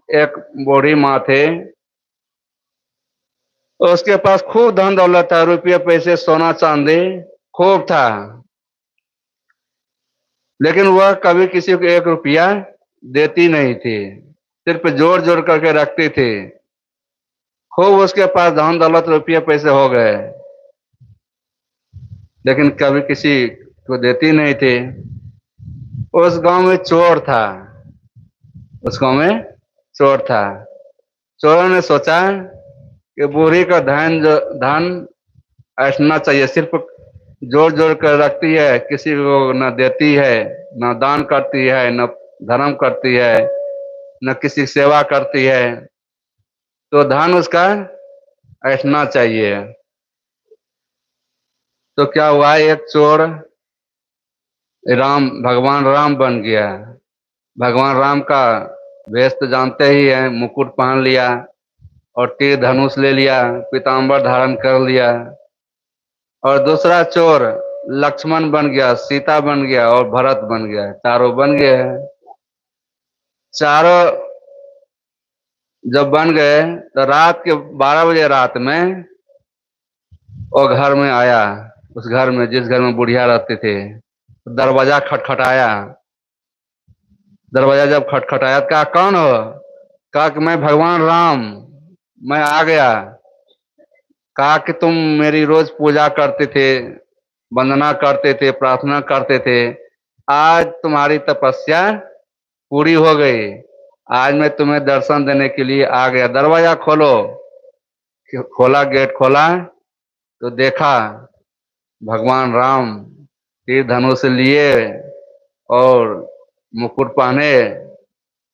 एक बूढ़ी माँ थे, उसके पास खूब धन दौलत था, रुपये पैसे सोना चांदी खूब था, लेकिन वह कभी किसी को 1 रुपया देती नहीं थी, सिर्फ जोड़ जोड़ करके रखती थी। खूब उसके पास धन दौलत रुपये पैसे हो गए, लेकिन कभी किसी को देती नहीं थी। उस गांव में चोर था, उस गांव में चोर था। चोरों ने सोचा कि बूढ़ी का धन ऐसना चाहिए, सिर्फ जोड़ जोड़ कर रखती है, किसी को न देती है, न दान करती है, न धर्म करती है, न किसी की सेवा करती है, तो धन उसका ऐसना चाहिए। तो क्या हुआ, एक चोर भगवान राम बन गया। भगवान राम का वेश तो जानते ही हैं, मुकुट पहन लिया और तीर धनुष ले लिया, पीताम्बर धारण कर लिया। और दूसरा चोर लक्ष्मण बन गया, सीता बन गया और भरत बन गया, चारों बन गए हैं। चारों जब बन गए तो रात के 12 बजे रात में वो घर में आया, उस घर में जिस घर में बुढ़िया रहते थे। दरवाजा खटखटाया, दरवाजा जब खटखटाया तो कहा कौन हो? कहा कि मैं भगवान राम, मैं आ गया। कहा कि तुम मेरी रोज पूजा करते थे, वंदना करते थे, प्रार्थना करते थे, आज तुम्हारी तपस्या पूरी हो गई, आज मैं तुम्हें दर्शन देने के लिए आ गया, दरवाजा खोलो। खोला, गेट खोला तो देखा भगवान राम तीर धनुष लिए और मुकुट पहने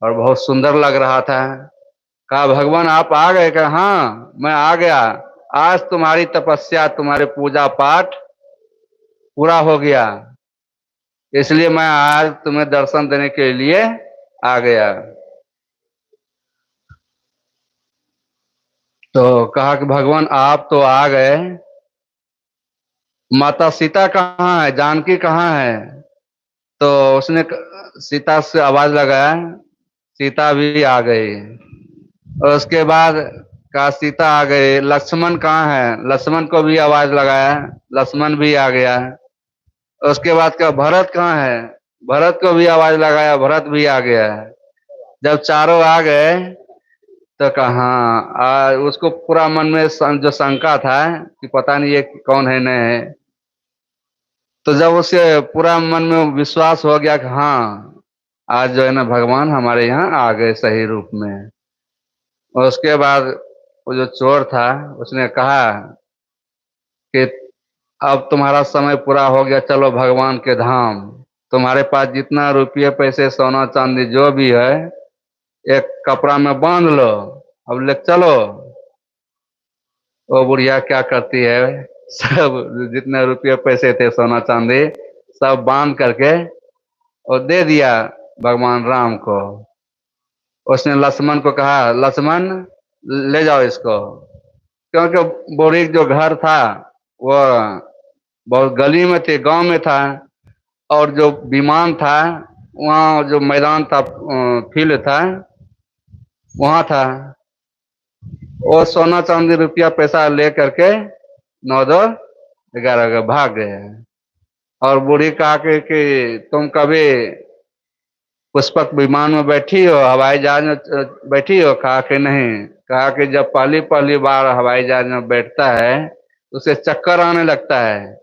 और बहुत सुंदर लग रहा था। कहा भगवान आप आ गए? कहा हाँ मैं आ गया, आज तुम्हारी तपस्या, तुम्हारे पूजा पाठ पूरा हो गया, इसलिए मैं आज तुम्हें दर्शन देने के लिए आ गया। तो कहा कि भगवान आप तो आ गए, माता सीता कहाँ है, जानकी कहाँ है? तो उसने सीता से आवाज लगाया, सीता भी आ गई। और उसके बाद कहा सीता आ गई, लक्ष्मण कहाँ है? लक्ष्मण को भी आवाज लगाया, लक्ष्मण भी आ गया। उसके बाद कहा भरत कहाँ है? भरत को भी आवाज लगाया, भरत भी आ गया। जब चारों आ गए तो कहा उसको पूरा मन में जो शंका था कि पता नहीं ये कौन है नहीं है, तो जब उसे पूरा मन में विश्वास हो गया कि हाँ आज जो है ना भगवान हमारे यहाँ आ गए सही रूप में। और उसके बाद वो जो चोर था उसने कहा कि अब तुम्हारा समय पूरा हो गया, चलो भगवान के धाम, तुम्हारे पास जितना रुपये पैसे सोना चांदी जो भी है एक कपड़ा में बांध लो, अब ले चलो। वो बुढ़िया क्या करती है, सब जितने रुपये पैसे थे सोना चांदी सब बांध करके और दे दिया भगवान राम को। उसने लक्ष्मण को कहा लक्ष्मण ले जाओ इसको, क्योंकि बूढ़ी जो घर था वो बहुत गली में थे, गांव में था, और जो विमान था वहाँ जो मैदान था, फील्ड था वहाँ था। वो सोना चांदी रुपया पैसा ले करके 9 2 11 भाग गए। और बूढ़ी कहा कि तुम कभी पुष्पक विमान में बैठी हो, हवाई जहाज में बैठी हो? कहा कि नहीं। कहा कि जब पहली पहली बार हवाई जहाज में बैठता है उसे चक्कर आने लगता है,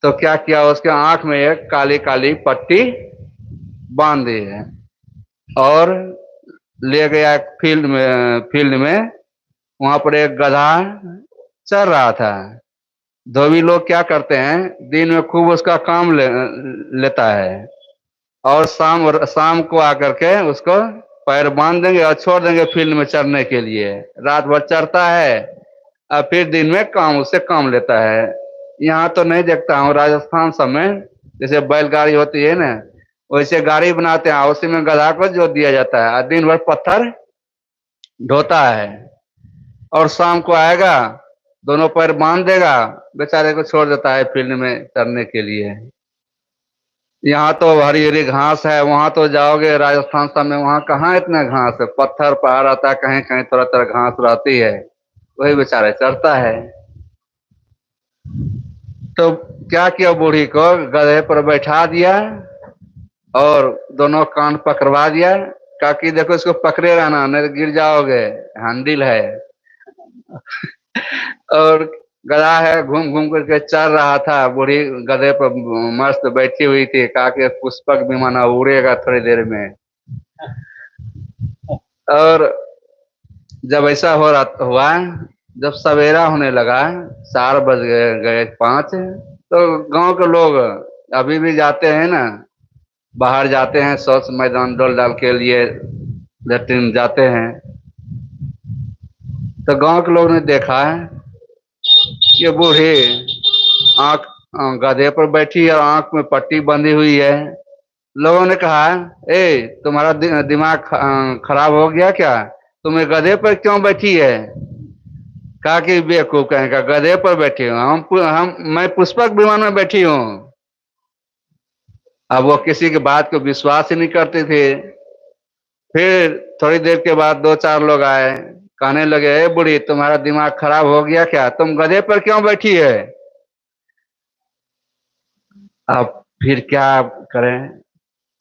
तो क्या किया, उसके आंख में एक काली काली पट्टी बांध दी है और ले गया फील्ड में। वहां पर एक गधा चल रहा था। धोबी लोग क्या करते हैं, दिन में खूब उसका काम लेता है और शाम को आकर के उसको पैर बांध देंगे और छोड़ देंगे फील्ड में चरने के लिए। रात भर चरता है और फिर दिन में काम उससे काम लेता है। यहाँ तो नहीं देखता हूँ, राजस्थान सब में जैसे बैलगाड़ी होती है ना, वैसे गाड़ी बनाते हैं, उसी में गधा को जोत दिया जाता है और दिन भर पत्थर ढोता है और शाम को आएगा, दोनों पैर बांध देगा, बेचारे को छोड़ देता है फील्ड में चरने के लिए। यहाँ तो हरी हरी घास है, वहां तो जाओगे राजस्थान सब में, वहां कहाँ इतना घास है, पत्थर पहाड़ रहता है, कहीं कहीं तरह तरह घास रहती है, वही बेचारा चढ़ता है। तो क्या किया, बूढ़ी को गधे पर बैठा दिया और दोनों कान पकड़वा दिया। कहा कि देखो इसको पकड़े रहना, नहीं तो गिर जाओगे, हैंडल है। और गधा है, घूम घूम करके चल रहा था, बूढ़ी गधे पर मस्त बैठी हुई थी। कहा कि पुष्पक विमान उड़ेगा थोड़ी देर में। और जब ऐसा हो रहा हुआ, जब सवेरा होने लगा, 4 बज गए 5, तो गांव के लोग अभी भी जाते हैं ना, बाहर जाते हैं, शौच मैदान डोल डाल के लिए लेट्रिन जाते हैं। तो गांव के लोग ने देखा कि बूढ़ी आंख गधे पर बैठी है और आंख में पट्टी बंधी हुई है। लोगों ने कहा, ए तुम्हारा दिमाग खराब हो गया क्या, तुम्हें गधे पर क्यों बैठी है? कहा कि बेवकूफ कहेगा, गधे पर बैठी हूँ, मैं पुष्पक विमान में बैठी हूँ। अब वो किसी की बात को विश्वास ही नहीं करते थे। फिर थोड़ी देर के बाद 2-4 लोग आए, कहने लगे, ए बुढ़ी तुम्हारा दिमाग खराब हो गया क्या, तुम गधे पर क्यों बैठी है? अब फिर क्या करें।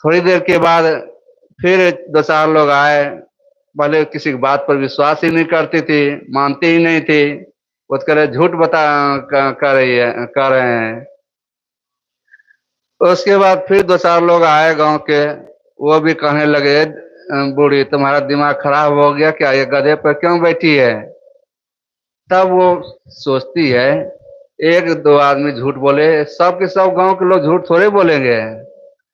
थोड़ी देर के बाद फिर 2-4 लोग आए, पहले किसी की बात पर विश्वास ही नहीं करती थी, मानती ही नहीं थी, वो तो कह रहे झूठ बता कर रहे हैं। उसके बाद फिर 2-4 लोग आए गांव के, वो भी कहने लगे, बूढ़ी तुम्हारा दिमाग खराब हो गया क्या, ये गधे पर क्यों बैठी है? तब वो सोचती है, एक दो आदमी झूठ बोले, सब के सब गांव के लोग झूठ थोड़े बोलेंगे।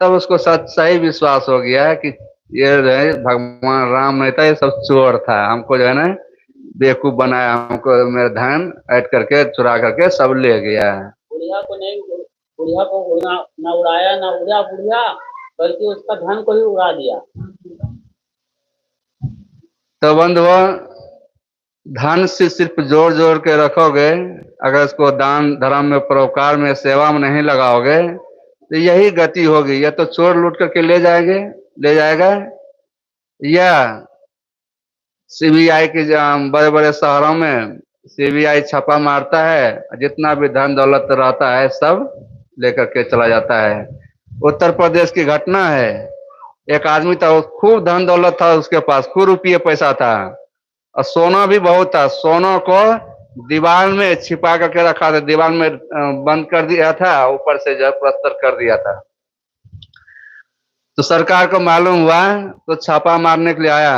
तब उसको सही विश्वास हो गया है कि ये भगवान राम नहीं था, ये सब चोर था, हमको जो है ना बेवकूफ बनाया, हमको मेरा धन ऐड करके चुरा करके सब ले गया है। बुढ़िया को नहीं, बुढ़िया को उड़ा ना उड़ाया, ना उड़ा बुढ़िया, बल्कि उसका धन को ही उड़ा दिया। तो बंधुओं, धन से सिर्फ जोड़ जोड़ के रखोगे, अगर इसको दान धर्म में परोपकार में सेवा में नहीं लगाओगे, तो यही गति होगी। या तो चोर लूट करके ले जाएगा, या सीबीआई के बड़े बड़े शहरों में सीबीआई छापा मारता है, जितना भी धन दौलत रहता है सब लेकर के चला जाता है। उत्तर प्रदेश की घटना है, एक आदमी था, खूब धन दौलत था उसके पास, खूब रुपये पैसा था, और सोना भी बहुत था। सोना को दीवार में छिपा करके रखा था, दीवार में बंद कर दिया था, ऊपर से जो प्लस्तर कर दिया था। तो सरकार को मालूम हुआ तो छापा मारने के लिए आया,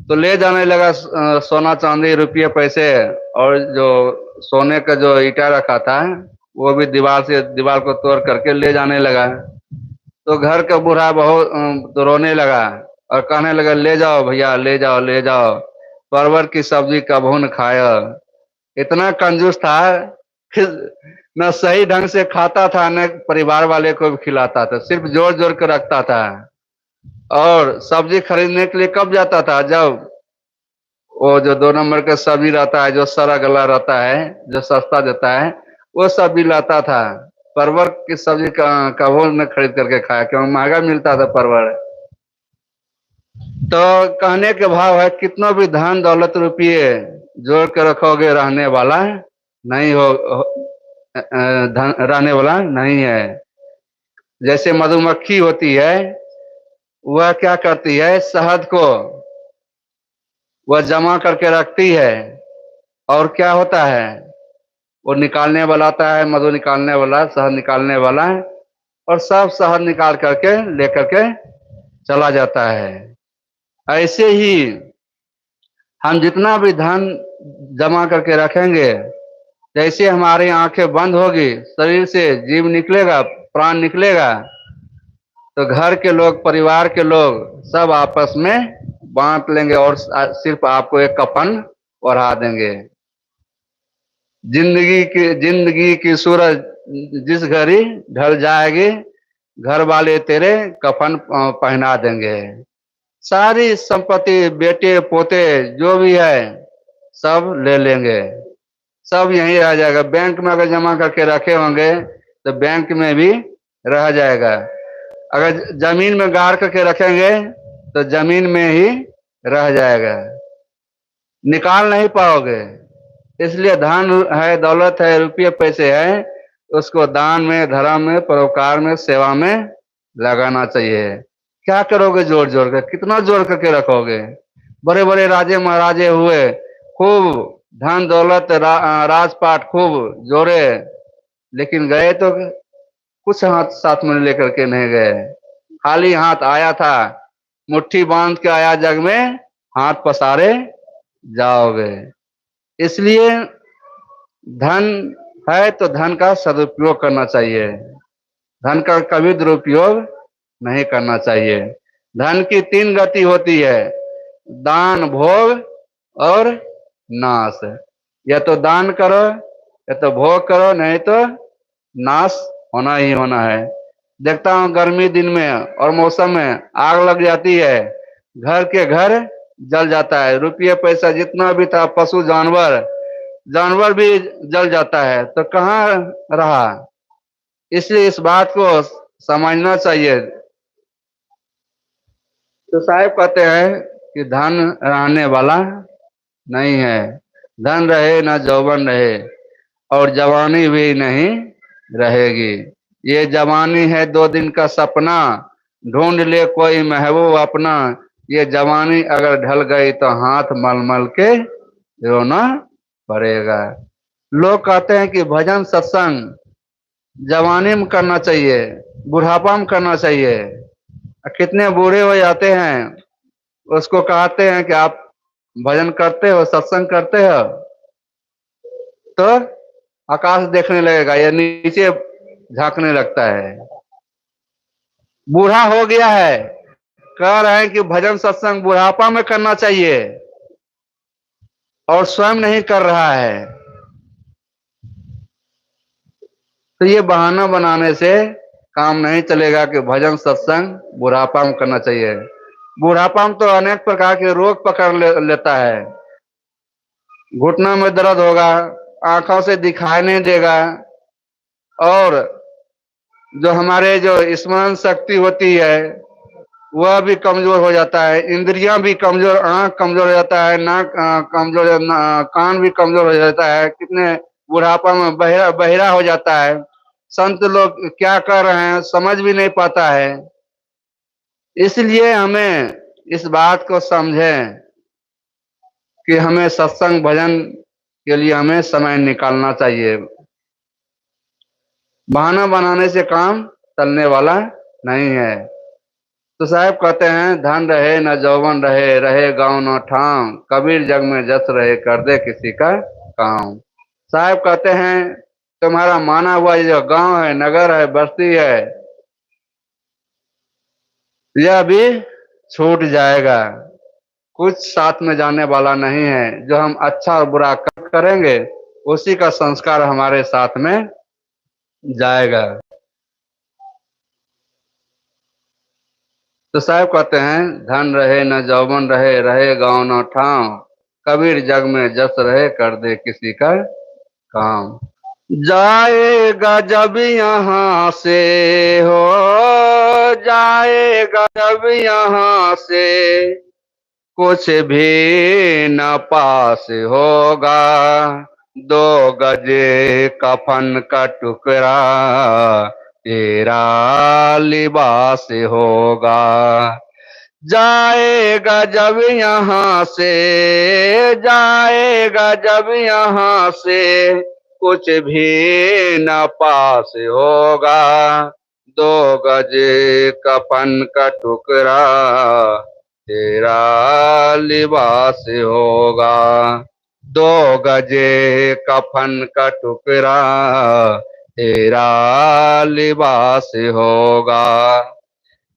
तो ले जाने लगा सोना चांदी रुपये पैसे, और जो सोने का जो ईटा रखा था वो भी दीवार को तोड़ करके ले जाने लगा। तो घर का बूढ़ा बहुत तो रोने लगा और कहने लगा, ले जाओ भैया, ले जाओ ले जाओ, परवर की सब्जी कभू न खाया। इतना कंजूस था कि न सही ढंग से खाता था, न परिवार वाले को भी खिलाता था, सिर्फ जोर जोर कर रखता था। और सब्जी खरीदने के लिए कब जाता था, जब वो जो 2 नंबर का सब्जी रहता है, जो सड़ा गला रहता है, जो सस्ता देता है, वो सब्जी लाता था। परवर की सब्जी कभू न खरीद करके खाया, क्योंकि महंगा मिलता था परवर। तो कहने के भाव है, कितना भी धन दौलत रुपये जोड़ के रखोगे, रहने वाला नहीं रहने वाला नहीं है। जैसे मधुमक्खी होती है, वह क्या करती है, शहद को वह जमा करके रखती है, और क्या होता है, वो निकालने वाला आता है, मधु निकालने वाला, शहद निकालने वाला, और सब शहद निकाल करके लेकर के चला जाता है। ऐसे ही हम जितना भी धन जमा करके रखेंगे, जैसे हमारी आंखें बंद होगी, शरीर से जीव निकलेगा, प्राण निकलेगा, तो घर के लोग, परिवार के लोग सब आपस में बांट लेंगे और सिर्फ आपको एक कफन ओढ़ा देंगे। जिंदगी की सूरज जिस घड़ी ढल जाएगी, घर वाले तेरे कफन पहना देंगे। सारी संपत्ति, बेटे पोते जो भी है सब ले लेंगे, सब यहीं रह जाएगा। बैंक में अगर जमा करके रखे होंगे तो बैंक में भी रह जाएगा। अगर जमीन में गाड़ करके रखेंगे तो जमीन में ही रह जाएगा, निकाल नहीं पाओगे। इसलिए धन है, दौलत है, रुपये पैसे है, उसको दान में, धर्म में, परोपकार में, सेवा में लगाना चाहिए। क्या करोगे जोड़ जोड़ कर, कितना जोड़ करके रखोगे? बड़े बड़े राजे महाराजे हुए, खूब धन दौलत राजपाट खूब जोड़े, लेकिन गए तो कुछ हाथ साथ में लेकर के नहीं गए, खाली हाथ आया था। मुट्ठी बांध के आया जग में, हाथ पसारे जाओगे। इसलिए धन है तो धन का सदुपयोग करना चाहिए, धन का कभी दुरुपयोग नहीं करना चाहिए। धन की 3 गति होती है, दान, भोग और नाश। या तो दान करो या तो भोग करो, नहीं तो नाश होना ही होना है। देखता हूँ गर्मी दिन में और मौसम में आग लग जाती है, घर के घर जल जाता है, रुपये पैसा जितना भी था, पशु जानवर भी जल जाता है, तो कहाँ रहा? इसलिए इस बात को समझना चाहिए। तो साहब कहते हैं कि धन रहने वाला नहीं है, धन रहे ना जौवन रहे, और जवानी भी नहीं रहेगी। ये जवानी है 2 दिन का सपना, ढूंढ ले कोई महबूब अपना। ये जवानी अगर ढल गई तो हाथ मल मल के रोना पड़ेगा। लोग कहते हैं कि भजन सत्संग जवानी में करना चाहिए, बुढ़ापा में करना चाहिए। कितने बूढ़े हो जाते हैं, उसको कहते हैं कि आप भजन करते हो, सत्संग करते हो, तो आकाश देखने लगेगा या नीचे झांकने लगता है। बूढ़ा हो गया है, कह रहे हैं कि भजन सत्संग बुढ़ापा में करना चाहिए, और स्वयं नहीं कर रहा है। तो ये बहाना बनाने से काम नहीं चलेगा कि भजन सत्संग बुढ़ापा में करना चाहिए। बुढ़ापा में तो अनेक प्रकार के रोग पकड़ लेता है, घुटनों में दर्द होगा, आंखों से दिखाई नहीं देगा, और जो हमारे जो स्मरण शक्ति होती है वह भी कमजोर हो जाता है, इंद्रियां भी कमजोर, आंख कमजोर हो जाता है, नाक कमजोर, कान भी कमजोर हो जाता है। कितने बुढ़ापा में बहिरा हो जाता है, संत लोग क्या कर रहे हैं समझ भी नहीं पाता है। इसलिए हमें इस बात को समझें कि हमें सत्संग भजन के लिए हमें समय निकालना चाहिए। बहाना बनाने से काम चलने वाला नहीं है। तो साहब कहते हैं धन रहे न जौवन रहे, रहे गांव न ठाम, कबीर जग में जस रहे कर दे किसी का काम। साहब कहते हैं तुम्हारा माना हुआ जो गांव है, नगर है, बस्ती है, यह भी छूट जाएगा, कुछ साथ में जाने वाला नहीं है। जो हम अच्छा और बुरा करेंगे उसी का संस्कार हमारे साथ में जाएगा। तो साहब कहते हैं धन रहे न जौवन रहे, रहे गांव न ठाव, कबीर जग में जस रहे कर दे किसी का काम। जाएगा जब यहाँ से, हो जाएगा जब यहाँ से, कुछ भी न पास होगा, 2 गजे कफन का टुकड़ा तेरा लिबास होगा। जाएगा जब यहाँ से, जाएगा जब यहाँ से, कुछ भी न पास होगा, 2 गजे कफन का टुकड़ा तेरा लिबास होगा। 2 गजे कफन का टुकड़ा तेरा लिबास होगा।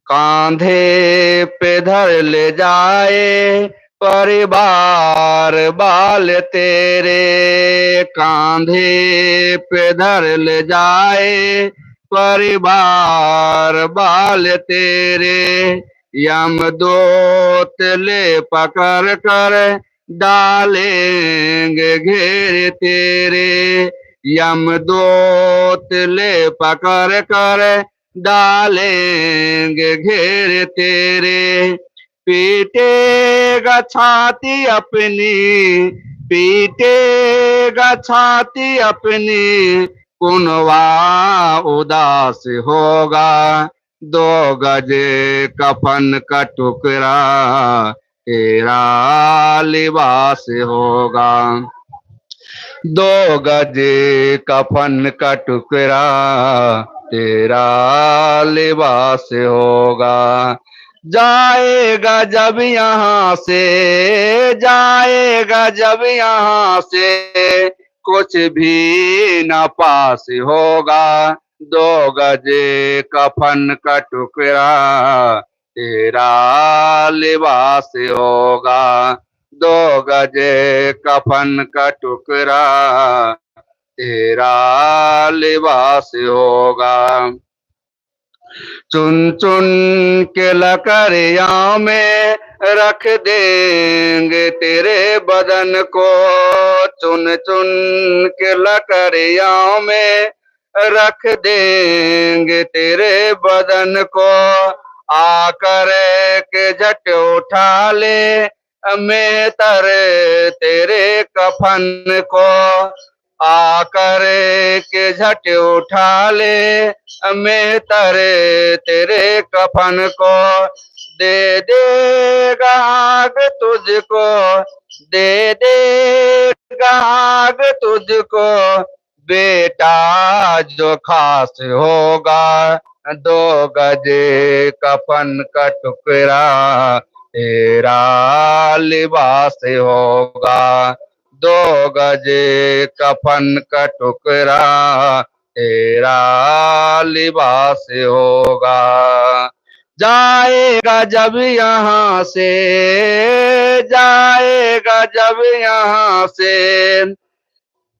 कांधे पे धर ले जाए परिवार बाल तेरे, कांधे पे धर ले जाए परिवार बाल तेरे, यमदूत ले पकड़ कर डालेंगे घेर तेरे, यमदूत ले पकड़ कर डालेंगे घेर तेरे, पीटेगा छाती अपनी, पीटेगा छाती अपनी, कुनवा उदास होगा, दो गजे कफन का टुकड़ा तेरा लिबास होगा, दो गजे कफन का टुकड़ा तेरा लिबास होगा, जाएगा जब यहाँ से, जाएगा जब यहाँ से, कुछ भी न पास होगा, दो गजे कफन का टुकड़ा तेरा लिबास होगा, दो गजे कफन का टुकड़ा तेरा लिबास होगा, चुन चुन के लकड़ियां में रख देंगे तेरे बदन को, चुन चुन के लकड़ियां में रख देंगे तेरे बदन को, आकर के झट उठा ले मैं तर तेरे कफन को, आकर के झट उठा ले मैं तरे तेरे कफन को, दे देगा आग तुझको, दे देगा आग तुझको, बेटा जो खास होगा, दो गजे कफन का टुकड़ा तेरा लिबास होगा, दो गजे कफन का टुकड़ा तेरा लिबास होगा, जाएगा जब यहाँ से, जाएगा जब यहाँ से,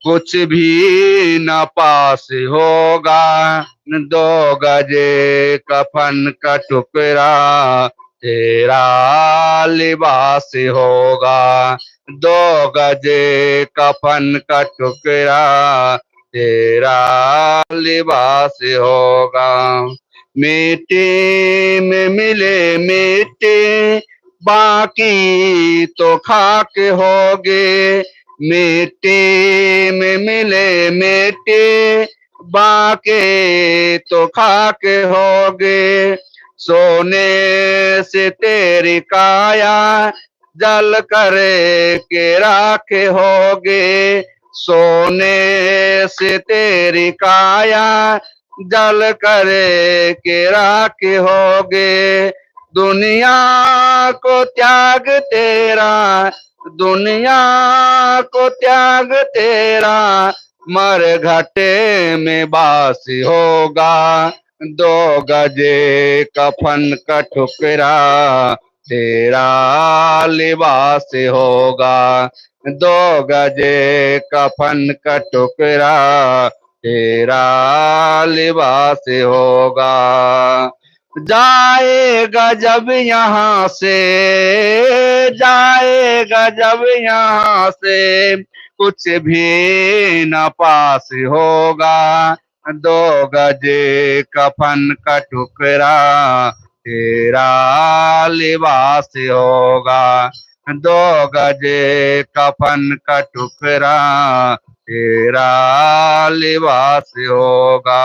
कुछ भी न पास होगा, दो गजे कफन का टुकड़ा तेरा लिबास होगा, दो गजे कफन का टुकड़ा तेरा लिबास होगा, मिट्टी में मिले मिट्टी बाकी तो खाक होगे, मिट्टी में मिले मिट्टी बाकी तो खाक होगे, सोने से तेरी काया जल कर के राख होगे, सोने से तेरी काया जल कर के राख होगे, दुनिया को त्याग तेरा, दुनिया को त्याग तेरा, मर घटे में बास होगा, दो गजे कफन का टुकड़ा तेरा लिबास होगा, दो गजे कफन का टुकड़ा तेरा लिबास होगा, जाएगा जब यहाँ से, जाएगा जब यहाँ से, कुछ भी न पास होगा, दो गजे कफन का टुकड़ा तेरा लिबास होगा, दो गजे कफन का टुकड़ा तेरा लिबास होगा,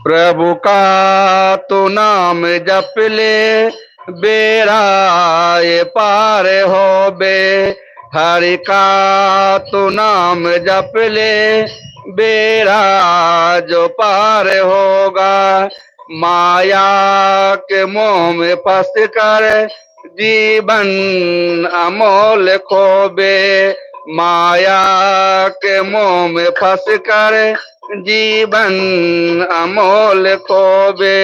प्रभु का तू नाम जप ले बेड़ा ये पार हो बे, हरि का तू नाम जप ले बेड़ा जो पार होगा, माया के मोह में फंस कर जीवन अमोल खोबे, माया के मोह में फंस कर जीवन अमोल खोबे,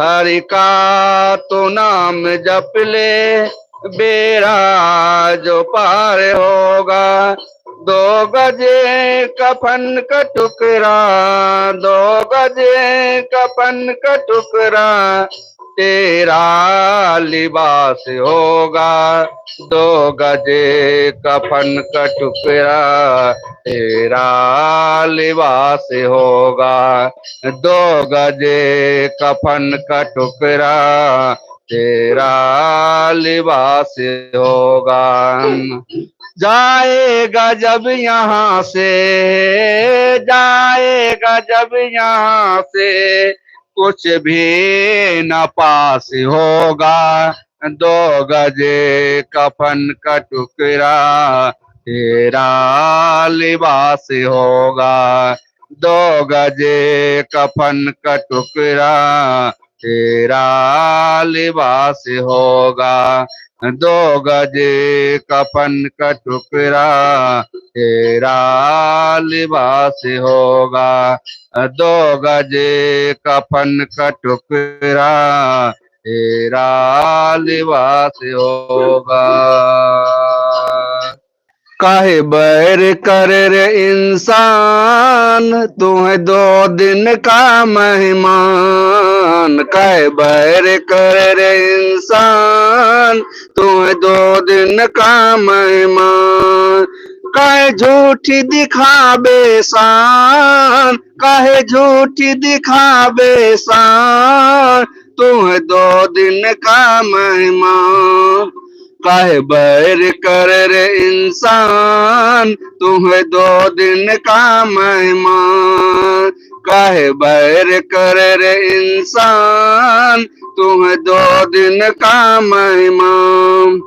हरि का तू नाम जप ले बेड़ा जो पार होगा, दो गजे कफन का टुकड़ा, दो गजे कफन का टुकड़ा तेरा लिबास होगा, दो गजे कफन का टुकड़ा तेरा लिबास होगा। दो गजे कफन का टुकड़ा तेरा लिबास होगा। जाएगा जब यहाँ से, जाएगा जब यहाँ से, कुछ भी न पास होगा। दो गजे कफन का टुकड़ा तेरा लिबास होगा। दो गजे कफन का टुकड़ा तेरा लिबास होगा। दो गजे कफन का टुकड़ा तेरा लिबास होगा। दो गजे कफन का टुकड़ा तेरा लिबास होगा। काहे बैर कर रे इंसान, तुम्हें दो दिन का मेहमान। काहे बैर कर रे इंसान, तुम्हें दो दिन का मेहमान। काहे झूठी दिखावे शान, काहे झूठी दिखावे शान, तुम्हें दो दिन का मेहमान। काहे बैर कर रे इंसान, तुम्हें दो दिन का मेहमान। काहे बैर कर रे इंसान, तुम्हें दो दिन का मेहमान।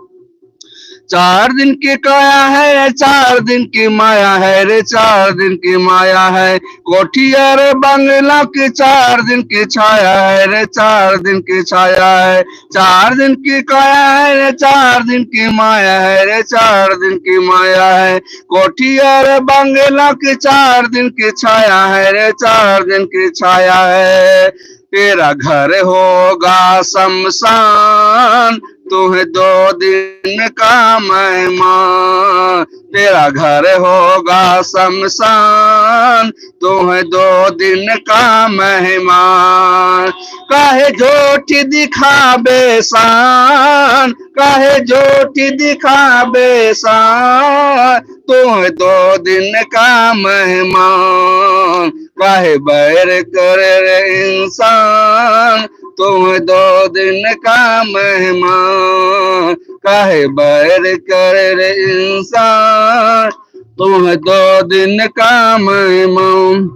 4 दिन की काया है, 4 दिन की माया है रे, 4 दिन की माया है। कोठिया रे बंगला की 4 दिन की छाया है रे, 4 दिन की छाया है। 4 दिन की काया है रे, 4 दिन की माया है रे, 4 दिन की माया है। कोठिया रे बंगला की 4 दिन की छाया है रे, 4 दिन की छाया है। तेरा घर होगा शमशान, तुम्हें दो दिन का मेहमान। तेरा घर होगा शमशान, तुम्हें दो दिन का मेहमान। काहे झूठी दिखावे शान, काहे झूठी दिखावे शान, तुम्हें दो दिन का मेहमान। काहे बैर करे रे इंसान, तुम्हें दो दिन का मेहमान। काहे बैर करे रे इंसान, तुम्हें दो दिन का मेहमान।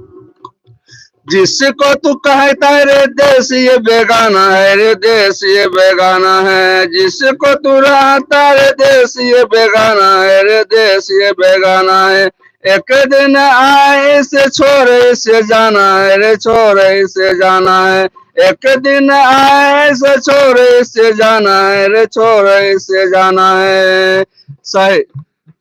जिसको तू कहता है रे देश ये बेगाना है रे, देश ये बेगाना है। जिसको तू रहता रे देश ये बेगाना है रे, देश ये बेगाना है। एक दिन आए से छोरे से जाना है रे, छोरे से जाना है। एक दिन आए से छोरे से जाना है रे, छोरे से जाना है। सही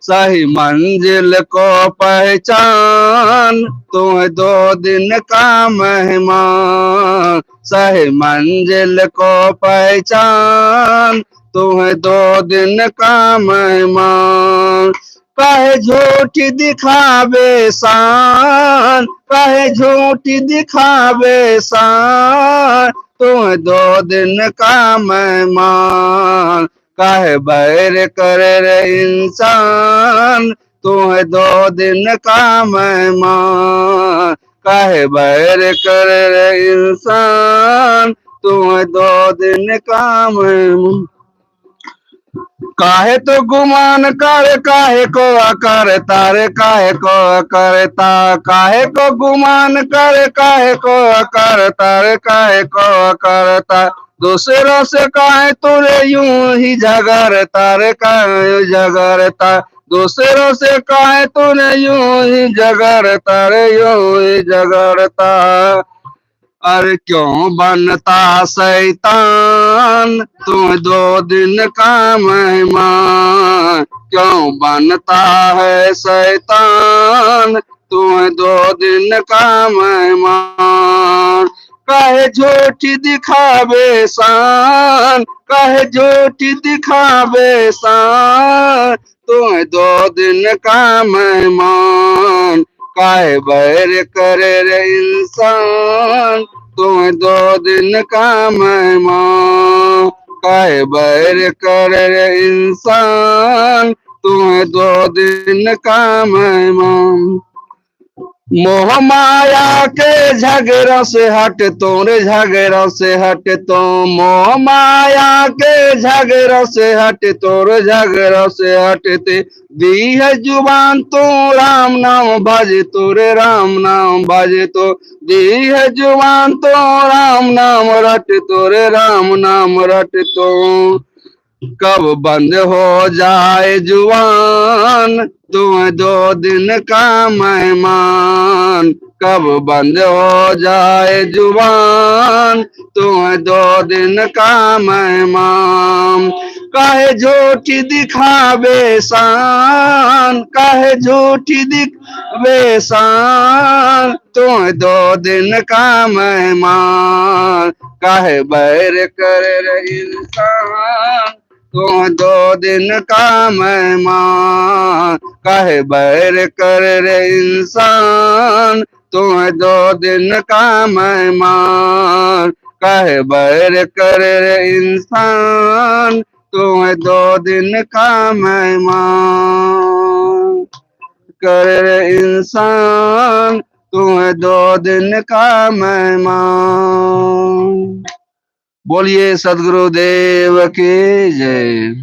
सही मंजिल को पहचान, तुम्हें दो दिन का मेहमान। सही मंजिल को पहचान, तुम्हें दो दिन का मेहमान। काहे झूठी दिखावे शान, काहे झूठी दिखावे शान, तुम्हें दो दिन का मेहमान। काहे बैर करे रे इंसान, तुम्हें दो दिन का मेहमान। काहे बैर करे रे इंसान, तुम्हें दो दिन का मेहमान। काहे तो गुमान कर, काहे को करता रे, काहे को करता। काहे को गुमान कर, काहे को करता रे, काहे को करता। दूसरों से काहे तुरे यूं ही झगड़ता रे, काहे झगड़ता। दूसरों से काहे तूने यूं ही झगड़ता रे, यूं ही झगड़ता। अरे क्यों बनता शैतान, तुम दो दिन का मेहमान। क्यों बनता है शैतान, तुम दो दिन का मेहमान। काहे झूठी दिखावे शान, काहे झूठी दिखावे शान, तुम दो दिन का मेहमान। काहे बैर करे रे इंसान, तुम्हें दो दिन का मेहमान। काहे बैर करे रे इंसान, तुम्हें 2 दिन का मेहमान। मोह माया के झगड़ों से हट तोरे झगड़ों से हट तो, मोह माया के झगड़ों से हट तोरे झगड़ों से हटते, दी है जुबान तो राम नाम भज तोरे राम नाम भज तो, दी है जुबान तो राम नाम रट तोरे राम नाम रट तो, कब बंद हो जाए जुबान, तुम्हें 2 दिन का मेहमान। कब बंद हो जाए जुबान, तुम्हें 2 दिन का मेहमान। काहे झूठी दिखावे शान, काहे झूठी दिखावे शान, तुम्हें 2 दिन का मेहमान। काहे बैर करे रे इंसान, तुम्हें 2 दिन का मेहमान। काहे बैर करे रे इंसान, तुम्हें 2 दिन का मेहमान। काहे बैर करे रे इंसान, तुम्हें 2 दिन का मेहमान। करे रे इंसान, तुम्हें 2 दिन का मेहमान। बोलिए सदगुरुदेव की जय।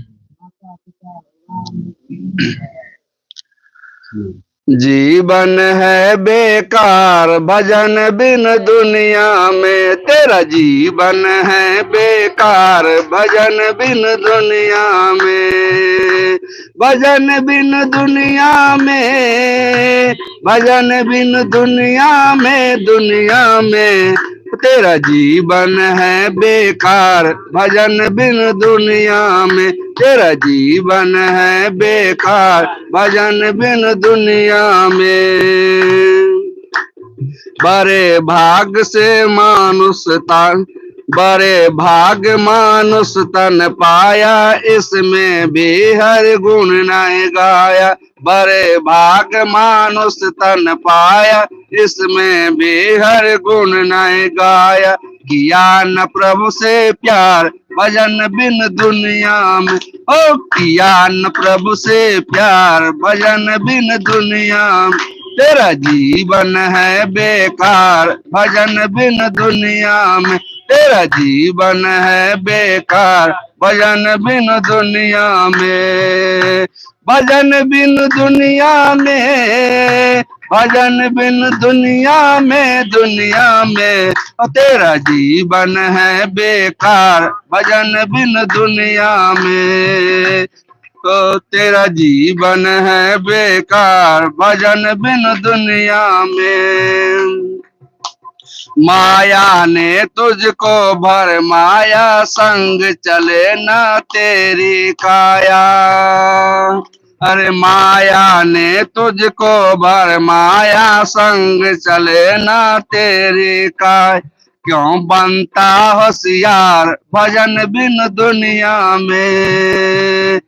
जीवन है बेकार भजन बिन दुनिया में, तेरा जीवन है बेकार भजन बिन दुनिया में। भजन बिन दुनिया में, भजन बिन दुनिया में, दुनिया में तेरा जीवन है बेकार भजन बिन दुनिया में। तेरा जीवन है बेकार भजन बिन दुनिया में। बड़े भाग से मानुष तन, बड़े भाग मानुष तन पाया, इसमें भी हर गुण नहीं गाया। बड़े भाग मानुष तन पाया, इसमें भी हर गुण नहीं गाया। किया न प्रभु से प्यार भजन बिन दुनिया में, ओ किया न प्रभु से प्यार भजन बिन दुनिया में। तेरा जीवन है बेकार भजन बिन दुनिया में। तेरा जीवन है बेकार भजन बिन दुनिया में। भजन बिन दुनिया में, भजन बिन दुनिया में, दुनिया में तेरा जीवन है बेकार भजन बिन दुनिया में। तो तेरा जीवन है बेकार भजन बिन दुनिया में। माया ने तुझको भर माया, संग चले न तेरी काया। अरे माया ने तुझको भर माया, संग चले न तेरी काया। क्यों बनता होशियार भजन बिन दुनिया में।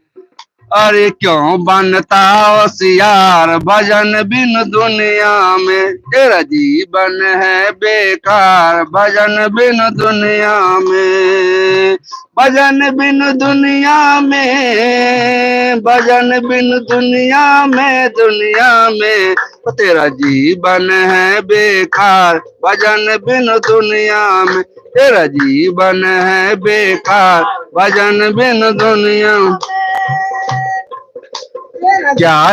अरे क्यों बनता होशियार भजन बिन दुनिया में। तेरा जीवन है बेकार भजन बिन दुनिया में। भजन बिन दुनिया में, भजन बिन दुनिया में, दुनिया में तेरा जीवन है बेकार भजन बिन दुनिया में। तेरा जीवन है बेकार भजन बिन दुनिया। क्या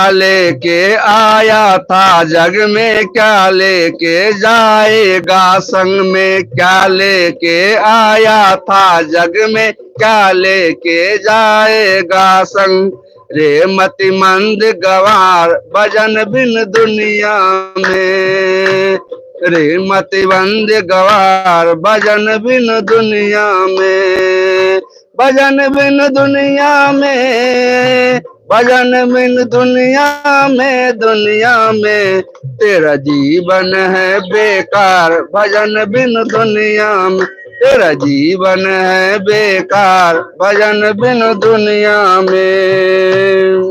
लेके आया था जग में, क्या लेके जाएगा संग में। क्या लेके आया था जग में, क्या लेके जाएगा संग। रे मति मंद गवार भजन बिन दुनिया में। रे मति मंद गवार भजन बिन दुनिया में। भजन बिन दुनिया में, भजन बिन दुनिया में, दुनिया में तेरा जीवन है बेकार भजन बिन दुनिया में। तेरा जीवन है बेकार भजन बिन दुनिया में।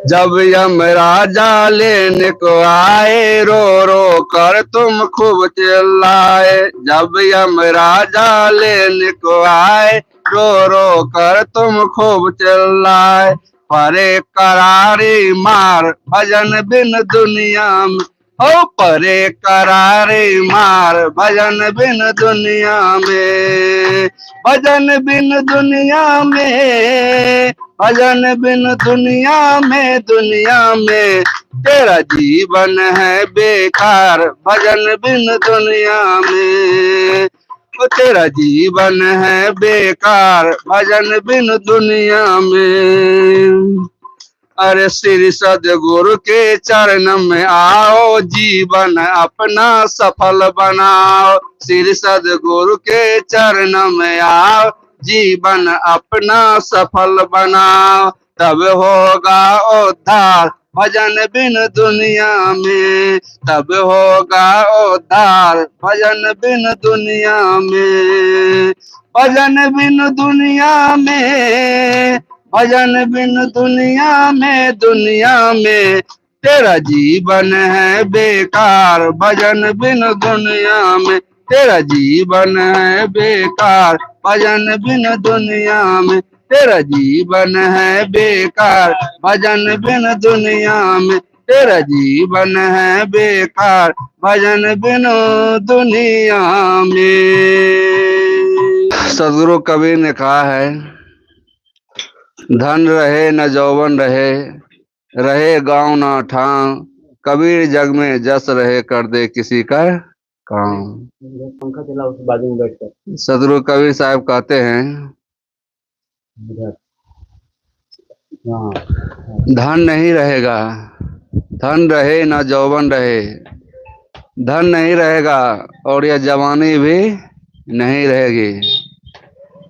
जब यमराजा लेने को आए, रो रो कर तुम खूब चिल्लाए। जब यमराजा लेने को आए, रो रो कर तुम खूब चिल्लाए। परे करारी मार भजन बिन दुनिया में, ओ परे करारी मार भजन बिन दुनिया में। भजन बिन दुनिया में, भजन बिन दुनिया में तेरा जीवन है बेकार। भजन बिन दुनिया में, ओ तेरा जीवन है बेकार। भजन बिन दुनिया में। अरे श्री सदगुरु के चरण में आओ, जीवन अपना सफल बनाओ। श्री सदगुरु के चरण में आओ, जीवन अपना सफल बनाओ। तब होगा उद्धार भजन बिन दुनिया में, तब होगा उद्धार भजन बिन दुनिया में। भजन बिन दुनिया में, भजन बिन दुनिया में तेरा जीवन है बेकार। भजन बिन दुनिया में तेरा जीवन है बेकार। भजन बिन दुनिया में तेरा जीवन है बेकार। भजन बिन दुनिया में तेरा जीवन है बेकार। भजन बिन दुनिया में। सदगुरु कबीर ने कहा है, धन रहे न जौवन रहे, रहे गांव न ठाव। कबीर जग में जस रहे, कर दे किसी का काम। पंखा चला उस बाजू में बैठकर। सदगुरु कबीर साहब कहते हैं, धन नहीं रहेगा, धन रहे न जौवन रहे, धन नहीं रहेगा और यह जवानी भी नहीं रहेगी।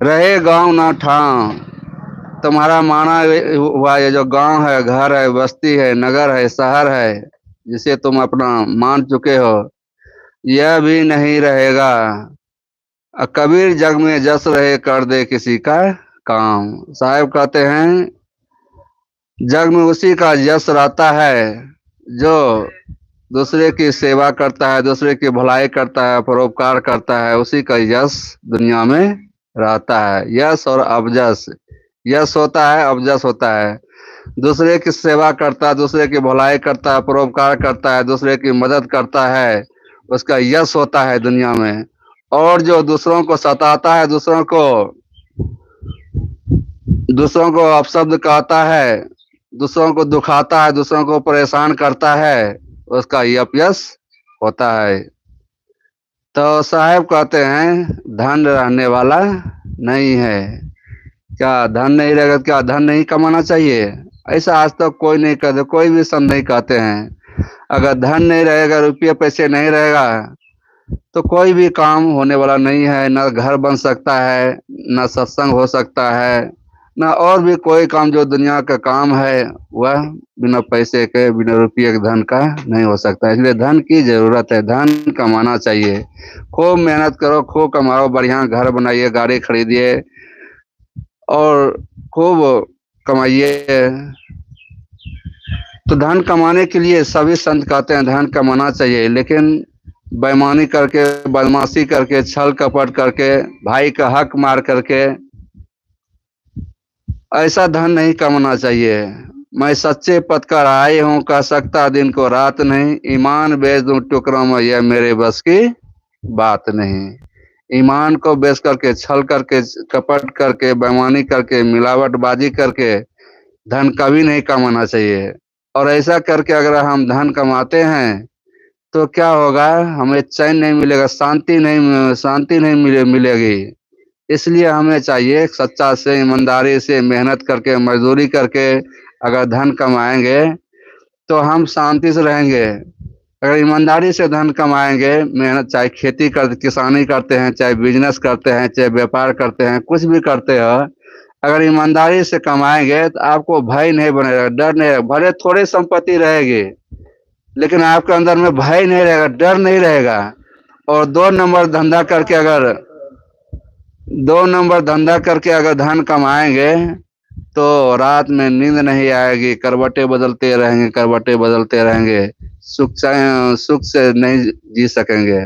रहे गांव ना ठाव, तुम्हारा माना हुआ ये जो गांव है, घर है, बस्ती है, नगर है, शहर है, जिसे तुम अपना मान चुके हो, यह भी नहीं रहेगा। कबीर जग में जस रहे, कर दे किसी का काम। साहब कहते हैं, जग में उसी का यश रहता है जो दूसरे की सेवा करता है, दूसरे की भलाई करता है, परोपकार करता है। उसी का यश दुनिया में रहता है। यश और अबजस, यश होता है, अबजस होता है। दूसरे की सेवा करता है, दूसरे की भलाई करता है, परोपकार करता है, दूसरे की मदद करता है, उसका यश होता है दुनिया में। और जो दूसरों को सताता है, दूसरों को अपशब्द कहता है, दूसरों को दुखाता है, दूसरों को परेशान करता है, उसका अपयश होता है। तो साहब कहते हैं, धन रहने वाला नहीं है। क्या धन नहीं रहेगा? क्या धन नहीं कमाना चाहिए? ऐसा आज तक कोई नहीं कहते, कोई भी संत नहीं कहते हैं। अगर धन नहीं रहेगा, रुपये पैसे नहीं रहेगा, तो कोई भी काम होने वाला नहीं है। न घर बन सकता है, न सत्संग हो सकता है, न और भी कोई काम जो दुनिया का काम है, वह बिना पैसे के, बिना रुपये के, धन का नहीं हो सकता। इसलिए धन की जरूरत है, धन कमाना चाहिए। खूब मेहनत करो, खूब कमाओ, बढ़िया घर बनाइए, गाड़ी खरीदिए और खूब कमाइए। तो धन कमाने के लिए सभी संत कहते हैं धन कमाना चाहिए, लेकिन बेईमानी करके, बदमाशी करके, छल कपट करके, भाई का हक मार करके ऐसा धन नहीं कमाना चाहिए। मैं सच्चे पथ कर आए हूँ, कह सकता दिन को रात नहीं। ईमान बेच दूं टुकड़ों में, यह मेरे बस की बात नहीं। ईमान को बेच करके, छल करके, कपट करके, बेईमानी करके, मिलावटबाजी करके धन कभी नहीं कमाना चाहिए। और ऐसा करके अगर हम धन कमाते हैं तो क्या होगा? हमें चैन नहीं मिलेगा, शांति नहीं मिलेगी। इसलिए हमें चाहिए सच्चा से, ईमानदारी से, मेहनत करके, मजदूरी करके अगर धन कमाएंगे तो हम शांति से रहेंगे। अगर ईमानदारी से धन कमाएंगे, मेहनत, चाहे खेती कर, किसानी करते हैं, चाहे बिजनेस करते हैं, चाहे व्यापार करते हैं, कुछ भी करते हो, अगर ईमानदारी से कमाएंगे तो आपको भय नहीं बनेगा, डर नहीं रहेगा। भले थोड़ी संपत्ति रहेगी, लेकिन आपके अंदर में भय नहीं रहेगा, डर नहीं रहेगा। और दो नंबर धंधा करके अगर धन कमाएंगे तो रात में नींद नहीं आएगी, करवटें बदलते रहेंगे, करवटें बदलते रहेंगे, सुख से नहीं जी सकेंगे।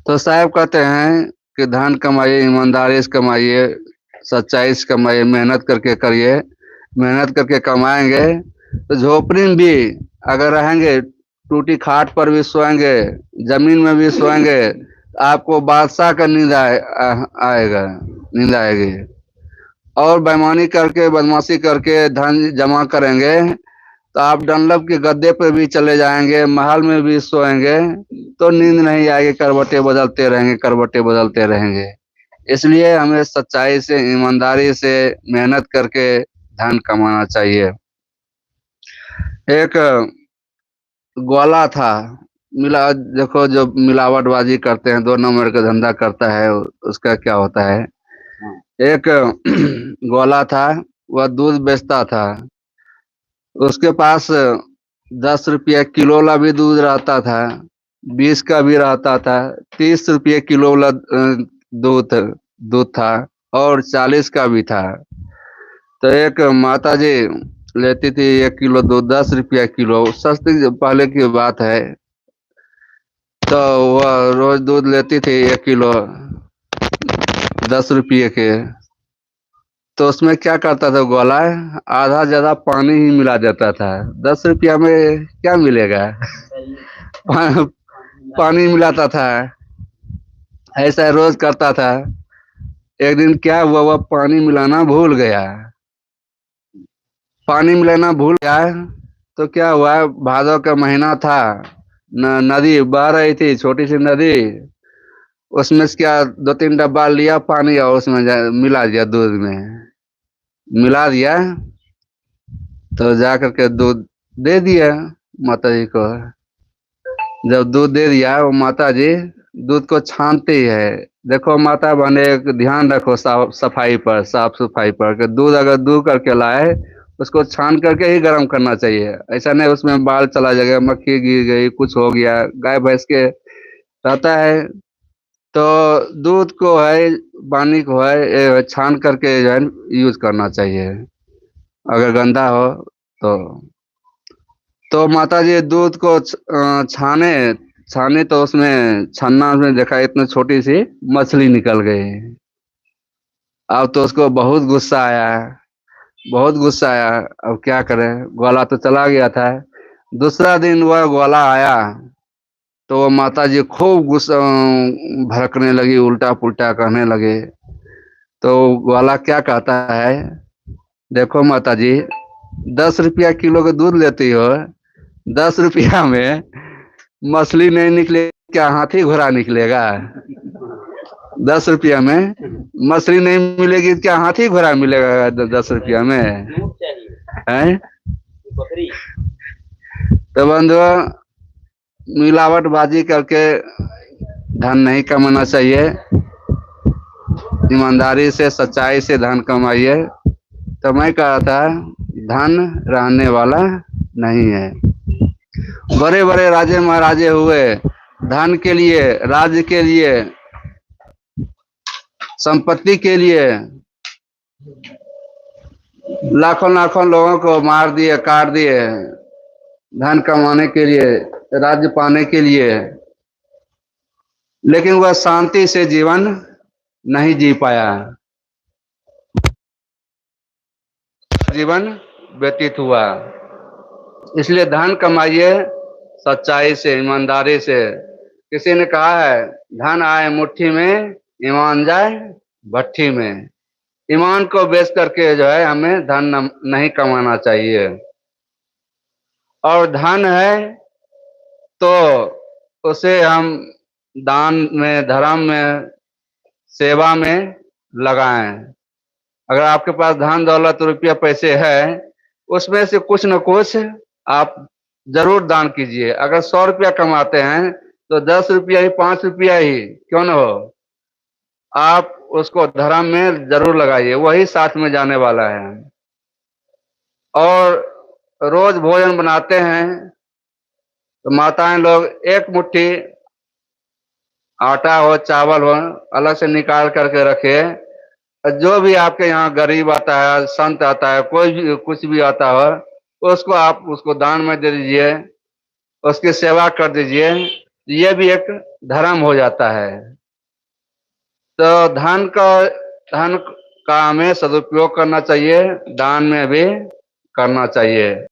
तो साहब कहते हैं कि धन कमाइए, ईमानदारी से कमाइए, सच्चाई से कमाइए, मेहनत करके करिए। मेहनत करके कमाएंगे तो झोपड़ी में भी अगर रहेंगे, टूटी खाट पर भी सोएंगे, जमीन में भी सोएंगे, आपको बादशाह का आएगा, नींद आएगी। और बेईमानी करके, बदमाशी करके धन जमा करेंगे तो आप डनलप के गद्दे पे भी चले जाएंगे, महल में भी सोएंगे, तो नींद नहीं आएगी, करवटें बदलते रहेंगे, करवटें बदलते रहेंगे। इसलिए हमें सच्चाई से, ईमानदारी से मेहनत करके धन कमाना चाहिए। एक ग्वाला था, देखो जो मिलावटबाजी करते हैं, 2 नंबर का धंधा करता है, उसका क्या होता है। एक ग्वाला था, वह दूध बेचता था। उसके पास 10 रुपये किलो वाला भी दूध रहता था, 20 का भी रहता था, 30 रुपये किलो वाला दूध दूध था, और 40 का भी था। तो एक माता जी लेती थी 1 किलो दूध, 10 रुपया किलो, सस्ती पहले की बात है। तो वह रोज दूध लेती थी 1 किलो 10 रुपये के। तो उसमें क्या करता था ग्वाला, आधा ज्यादा पानी ही मिला देता था। 10 रुपया में क्या मिलेगा, पानी मिलाता था। ऐसा रोज करता था। एक दिन क्या हुआ, वह पानी मिलाना भूल गया। पानी मिलाना भूल गया तो क्या हुआ, भादों का महीना था, नदी बह रही थी, छोटी सी नदी। उसमें से क्या 2-3 डब्बा लिया पानी और उसमें मिला दिया, दूध में मिला दिया। तो जा करके दूध दे दिया माता जी को। जब दूध दे दिया, वो माता जी दूध को छानती है। देखो माता बने, एक ध्यान रखो साफ सफाई पर, साफ सफाई पर, कि दूध अगर दूध करके लाए, उसको छान करके ही गर्म करना चाहिए। ऐसा नहीं उसमें बाल चला जाएगा, मक्खी गिर गई, कुछ हो गया, गाय भैंस के रहता है। तो दूध को है, पानी को है, छान करके जो है यूज करना चाहिए, अगर गंदा हो तो। तो माता जी दूध को छाने छाने तो उसमें छन्ना में देखा, इतनी छोटी सी मछली निकल गई। अब तो उसको बहुत गुस्सा आया, बहुत गुस्सा आया। अब क्या करें, ग्वाला तो चला गया था। दूसरा दिन वह ग्वाला आया तो वो माता जी खूब गुस्सा, भड़कने लगी, उल्टा पुल्टा कहने लगे। तो ग्वाला क्या कहता है, देखो माता जी, 10 रुपया किलो का दूध लेती हो, 10 रुपया में मछली नहीं निकले, क्या हाथी घोड़ा निकलेगा। 10 रुपया में मछली नहीं मिलेगी, क्या हाथी घोड़ा मिलेगा 10 रुपया में है। तो बंधु, मिलावटबाजी करके धन नहीं कमाना चाहिए, ईमानदारी से, सच्चाई से धन कमाइए। तो मैं कहा था, धन रहने वाला नहीं है। बड़े बड़े राजे महाराजे हुए, धन के लिए, राज्य के लिए, संपत्ति के लिए लाखों लाखों लोगों को मार दिए, काट दिए, धन कमाने के लिए, राज्य पाने के लिए। लेकिन वह शांति से जीवन नहीं जी पाया, जीवन व्यतीत हुआ। इसलिए धन कमाइए सच्चाई से, ईमानदारी से। किसी ने कहा है, धन आए मुट्ठी में, ईमान जाए भट्ठी में। ईमान को बेच करके जो है हमें धन नहीं कमाना चाहिए। और धन है तो उसे हम दान में, धर्म में, सेवा में लगाएं। अगर आपके पास धन दौलत रुपया पैसे है, उसमें से कुछ न कुछ आप जरूर दान कीजिए। अगर 100 रुपया कमाते हैं तो 10 रुपया ही, 5 रुपया ही क्यों न हो, आप उसको धर्म में जरूर लगाइए, वही साथ में जाने वाला है। और रोज भोजन बनाते हैं तो माताएं लोग एक मुट्ठी आटा हो, चावल हो, अलग से निकाल करके रखे, जो भी आपके यहाँ गरीब आता है, संत आता है, कोई भी कुछ भी आता हो, उसको आप उसको दान में दे दीजिए, उसकी सेवा कर दीजिए। ये भी एक धर्म हो जाता है। तो धन का हमें सदुपयोग करना चाहिए, दान में भी करना चाहिए।